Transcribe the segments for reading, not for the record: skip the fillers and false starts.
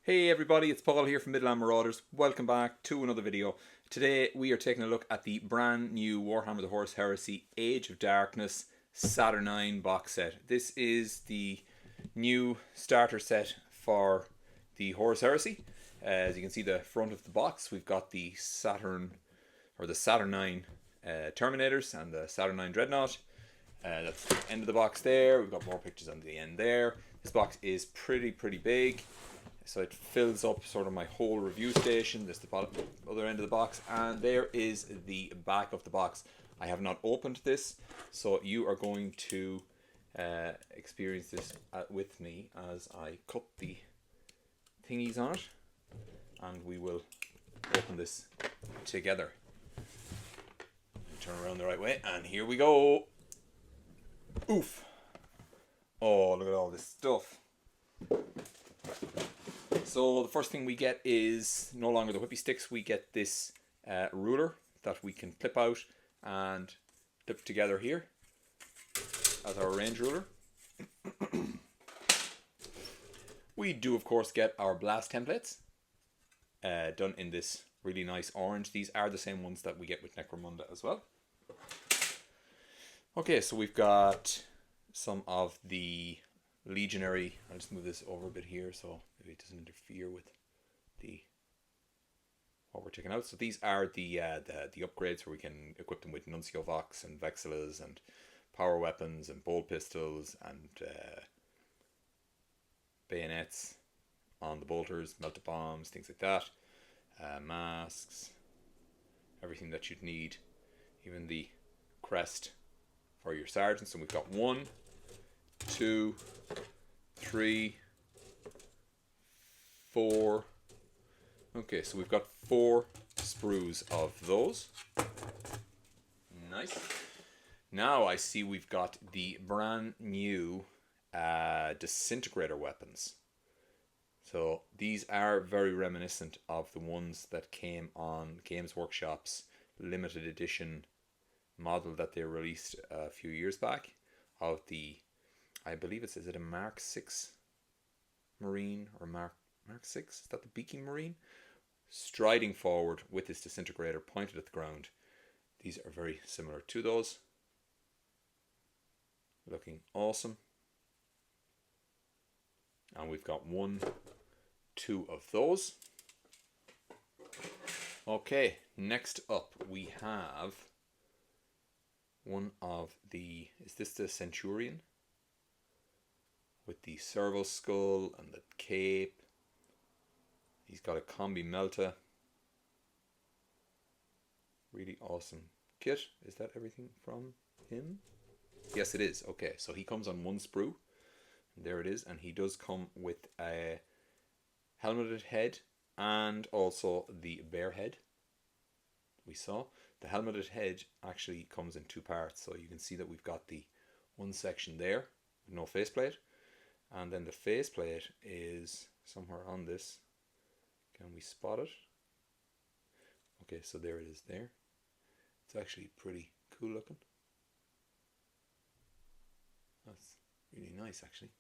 Hey everybody, it's Paul here from Midland Marauders. Welcome back to another video. Today we are taking a look at the brand new Warhammer The Horus Heresy Age of Darkness Saturnine box set. This is the new starter set for the Horus Heresy. As you can see the front of the box, we've got the Saturnine Terminators and the Saturnine Dreadnought. That's the end of the box there. We've got more pictures on the end there. This box is pretty big. So it fills up sort of my whole review station. There's the other end of the box, and there is the back of the box. I have not opened this, so you are going to experience this with me as I cut the thingies on it, and we will open this together. Turn around the right way, and here we go. Oof! Oh, look at all this stuff. So the first thing we get is no longer the whippy sticks. We get this ruler that we can clip out and clip together here as our range ruler. We do of course get our blast templates done in this really nice orange. These are the same ones that we get with Necromunda as well. Okay, so we've got some of the legionary. I'll just move this over a bit here so maybe it doesn't interfere with what we're checking out. So these are the upgrades where we can equip them with Nuncio Vox and Vexillas and power weapons and bolt pistols and bayonets on the bolters, melted bombs, things like that. Masks, everything that you'd need, even the crest for your sergeants. And we've got 1, 2, 3, 4. Okay, so we've got 4 sprues of those. Nice. Now I see we've got the brand new disintegrator weapons. So these are very reminiscent of the ones that came on Games Workshop's limited edition model that they released a few years back of the, I believe is it a Mark 6 Marine or Mark 6? Is that the Beaking Marine? Striding forward with this disintegrator pointed at the ground. These are very similar to those. Looking awesome. And we've got 1, 2 of those. Okay, next up we have one of the, is this the Centurion? With the servo skull and the cape. He's got a combi melta. Really awesome kit. Is that everything from him? Yes, it is. Okay, so he comes on 1 sprue. There it is. And he does come with a helmeted head and also the bear head we saw. The helmeted head actually comes in 2 parts. So you can see that we've got the one section there with no faceplate. And then the faceplate is somewhere on this. Can we spot it? Okay, so there it is there. It's actually pretty cool looking. That's really nice actually.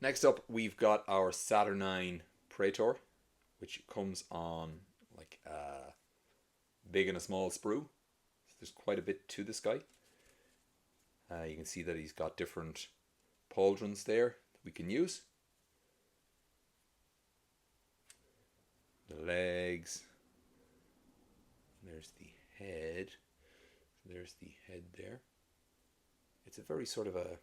Next up we've got our Saturnine Praetor, which comes on like a big and a small sprue. So there's quite a bit to this guy. You can see that he's got different pauldrons there that we can use. The legs. There's the head. There's the head there. It's a very sort of a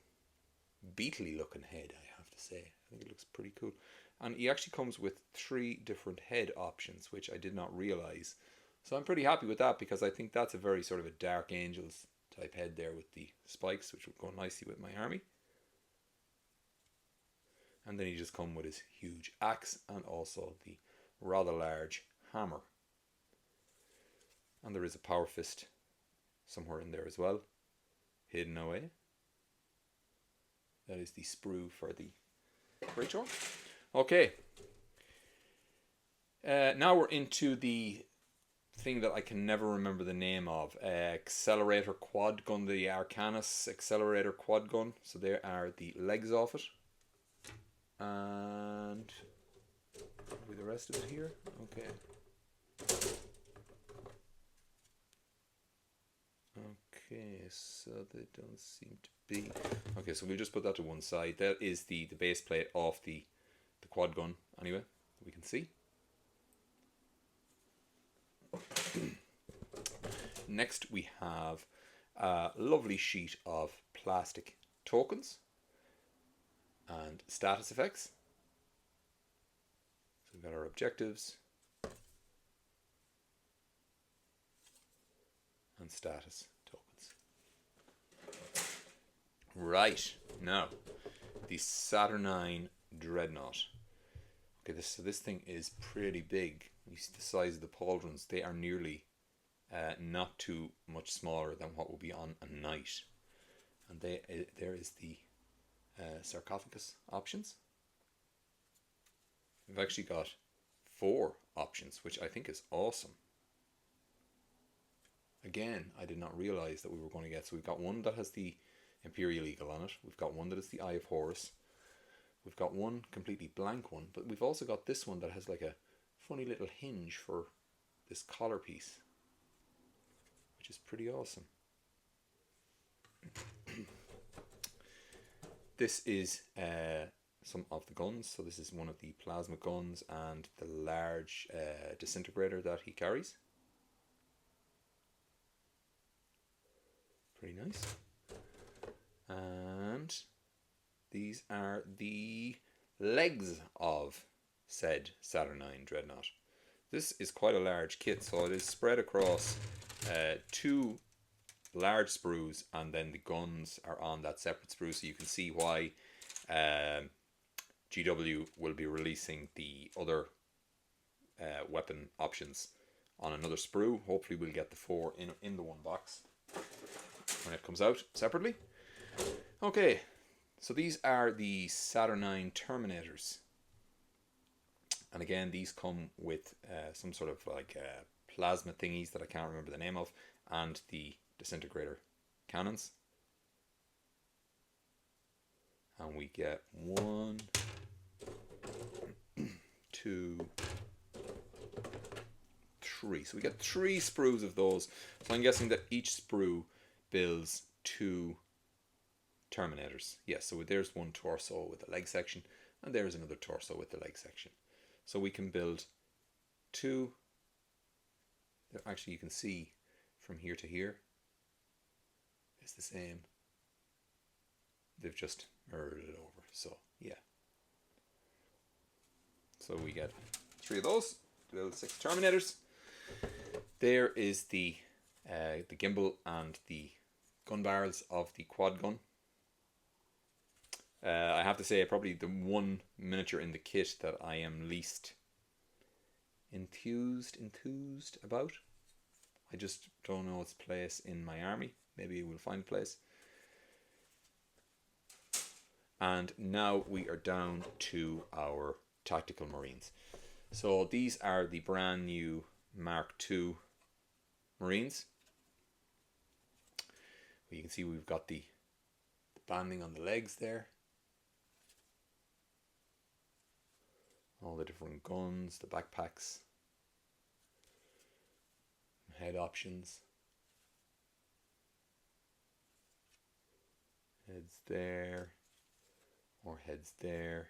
beetly looking head, I have to say. I think it looks pretty cool. And he actually comes with 3 different head options, which I did not realize. So I'm pretty happy with that because I think that's a very sort of a Dark Angels type head there with the spikes, which would go nicely with my army. And then he just comes with his huge axe and also the rather large hammer. And there is a power fist somewhere in there as well, hidden away. That is the sprue for the Praetor. Okay. Now we're into the thing that I can never remember the name of. Accelerator quad gun, the Arcanus accelerator quad gun. So there are the legs of it. And with the rest of it here, okay. Okay, so they don't seem to be. Okay, so we'll just put that to one side. That is the base plate of the quad gun, anyway, we can see. Next, we have a lovely sheet of plastic tokens and status effects. So we've got our objectives and status tokens. Right, now the Saturnine Dreadnought. Okay, so this thing is pretty big. You see the size of the pauldrons; they are nearly not too much smaller than what will be on a knight. And there is the sarcophagus options. We've actually got 4 options, which I think is awesome. Again, I did not realize that we were going to get. So we've got one that has the Imperial Eagle on it. We've got one that is the Eye of Horus. We've got one completely blank one, but we've also got this one that has like a funny little hinge for this collar piece, which is pretty awesome. This is some of the guns. So this is one of the plasma guns and the large disintegrator that he carries. Pretty nice. And these are the legs of said Saturnine Dreadnought. This is quite a large kit, so it is spread across 2 large sprues, and then the guns are on that separate sprue, so you can see why GW will be releasing the other weapon options on another sprue. Hopefully we'll get the 4 in the one box when it comes out separately. Okay, so these are the Saturnine Terminators. And again, these come with some sort of like plasma thingies that I can't remember the name of, and the disintegrator cannons. And we get 1, 2, 3. So we get 3 sprues of those. So I'm guessing that each sprue builds 2 Terminators. Yes, so there's one torso with the leg section, and there's another torso with the leg section. So we can build 2. Actually, you can see from here to here, it's the same. They've just mirrored it over. So yeah. So we get 3 of those. Build 6 Terminators. There is the gimbal and the gun barrels of the quad gun. I have to say, probably the one miniature in the kit that I am least enthused about. I just don't know its place in my army. Maybe it will find a place. And now we are down to our tactical marines. So these are the brand new Mark II marines. You can see we've got the banding on the legs there. All the different guns, the backpacks, head options. Heads there, more heads there.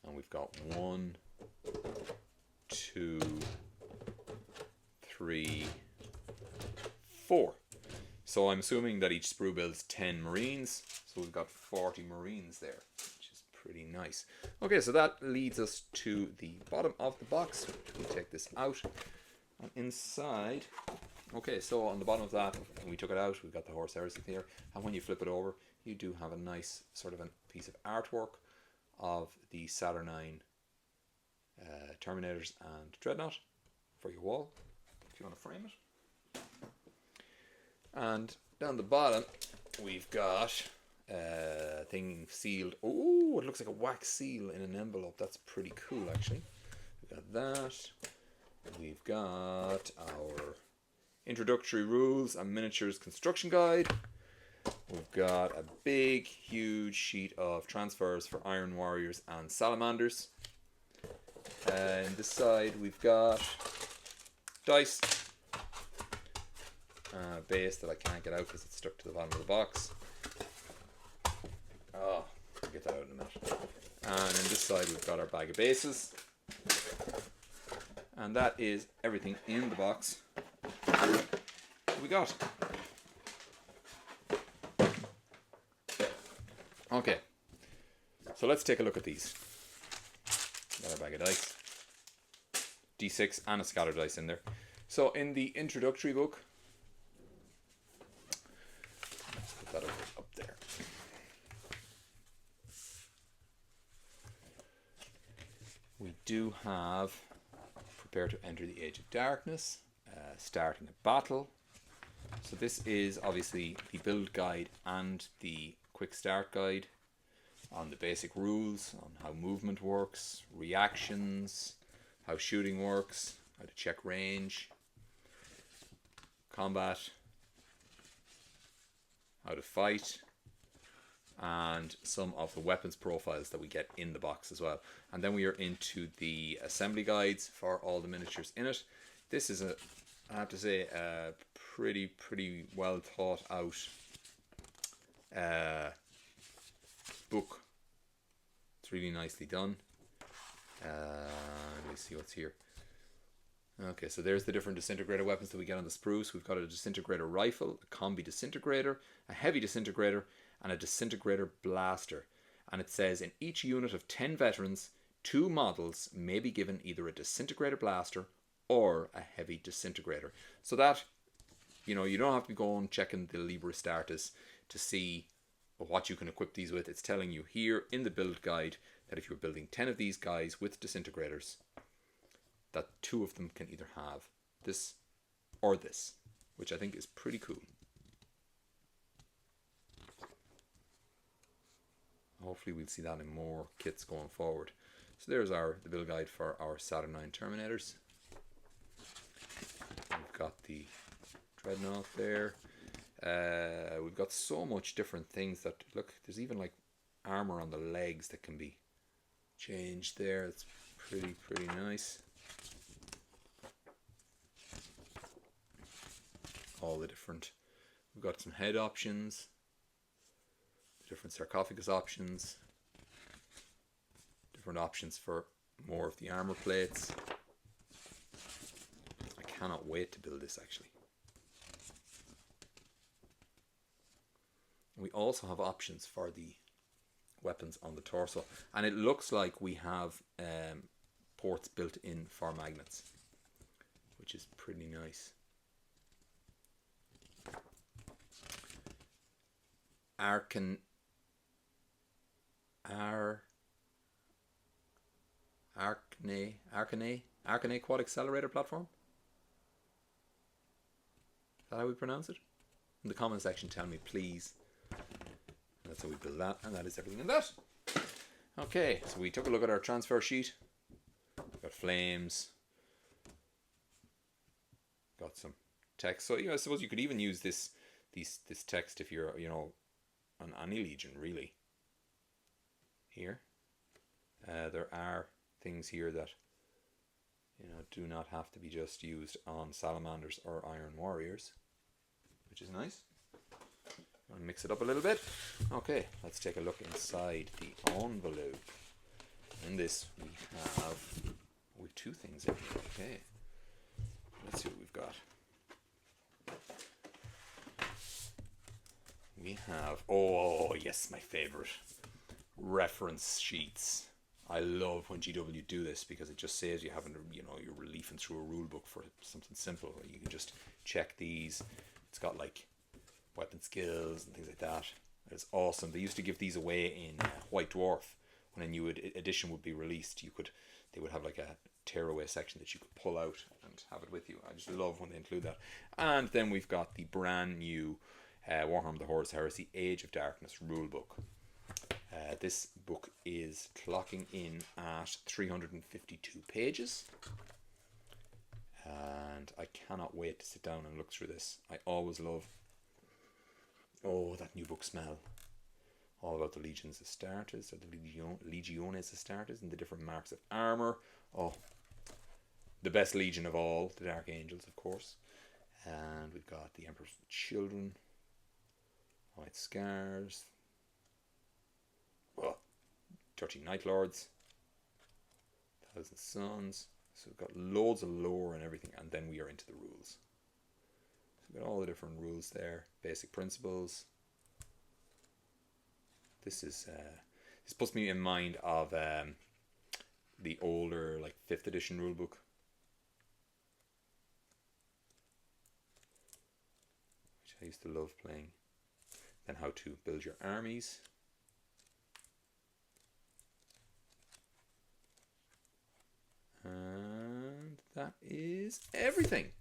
And we've got 1, 2, 3, 4. So I'm assuming that each sprue builds 10 marines. So we've got 40 marines there, which is pretty nice. Okay, so that leads us to the bottom of the box. We'll take this out. And inside, okay, so on the bottom of that, when we took it out, we've got the Horus Heresy here. And when you flip it over, you do have a nice sort of a piece of artwork of the Saturnine Terminators and Dreadnought for your wall, if you want to frame it. And down the bottom, we've got a thing sealed. Oh, it looks like a wax seal in an envelope. That's pretty cool, actually. We've got that. We've got our introductory rules and miniatures construction guide. We've got a big, huge sheet of transfers for Iron Warriors and Salamanders. And this side we've got dice. Base that I can't get out because it's stuck to the bottom of the box. Oh, I'll get that out in a minute. And on this side we've got our bag of bases. And that is everything in the box. What we got? Okay, so let's take a look at these. Got our bag of dice. D6 and a scatter dice in there. So in the introductory book, let's put that up there. We do have prepare to enter the Age of Darkness, starting a battle. So this is obviously the build guide and the quick start guide on the basic rules, on how movement works, reactions, how shooting works, how to check range, combat, how to fight, and some of the weapons profiles that we get in the box as well. And then we are into the assembly guides for all the miniatures in it. This is I have to say, a pretty well thought out book. It's really nicely done. Let me see what's here. Okay, so there's the different disintegrator weapons that we get on the spruce. We've got a disintegrator rifle, a combi disintegrator, a heavy disintegrator, and a disintegrator blaster. And it says in each unit of 10 veterans, 2 models may be given either a disintegrator blaster or a heavy disintegrator. So that, you don't have to be going checking the Libre Astartes to see what you can equip these with. It's telling you here in the build guide that if you're building 10 of these guys with disintegrators, that 2 of them can either have this or this, which I think is pretty cool. Hopefully we'll see that in more kits going forward. So there's the build guide for our Saturnine Terminators. We've got the Dreadnought there. We've got so much different things that, look, there's even like armor on the legs that can be changed there. It's pretty nice. All the different, we've got some head options, different sarcophagus options, different options for more of the armor plates. I cannot wait to build this actually. We also have options for the weapons on the torso, and it looks like we have ports built in for magnets, which is pretty nice. Arcane Quad Accelerator Platform? Is that how we pronounce it? In the comment section, tell me, please. And that's how we build that, and that is everything in that. Okay, so we took a look at our transfer sheet. Got flames. Got some text. So I suppose you could even use this text if you're on any legion really. Here, there are things here that do not have to be just used on salamanders or iron warriors, which is nice. I'll mix it up a little bit. Okay, let's take a look inside the envelope. In this we have 2 things in here. Okay, let's see what we've got. We have, oh yes, my favorite, reference sheets. I love when GW do this because it just saves you having to, you're leafing through a rule book for something simple. You can just check these. It's got like weapon skills and things like that. It's awesome. They used to give these away in White Dwarf when a new edition would be released. They would have like a tearaway section that you could pull out and have it with you. I just love when they include that. And then we've got the brand new Warhammer The Horus Heresy Age of Darkness Rulebook. This book is clocking in at 352 pages. And I cannot wait to sit down and look through this. I always love Oh, that new book smell. All about the legions Astartes, or the legiones Astartes, and the different marks of armor. Oh, the best legion of all, the Dark Angels, of course. And we've got the Emperor's Children, White Scars, 13 Night Lords, 1,000 Suns. So we've got loads of lore and everything, and then we are into the rules. So we've got all the different rules there, basic principles. This puts me in mind of the older, like 5th edition rulebook, which I used to love playing. Then how to build your armies. And that is everything.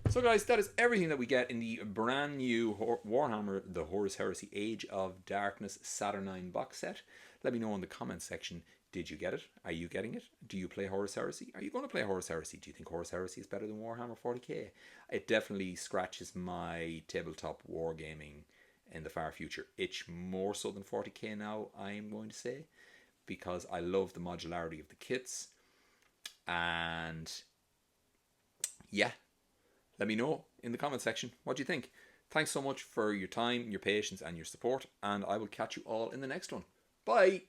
So guys, that is everything that we get in the brand new Warhammer The Horus Heresy Age of Darkness Saturnine box set. Let me know in the comments section, did you get it? Are you getting it? Do you play Horus Heresy? Are you going to play Horus Heresy? Do you think Horus Heresy is better than Warhammer 40k? It definitely scratches my tabletop wargaming in the far future itch more so than 40k now, I'm going to say, because I love the modularity of the kits. And yeah, let me know in the comment section what you think. Thanks so much for your time, your patience, and your support, and I will catch you all in the next one. Bye!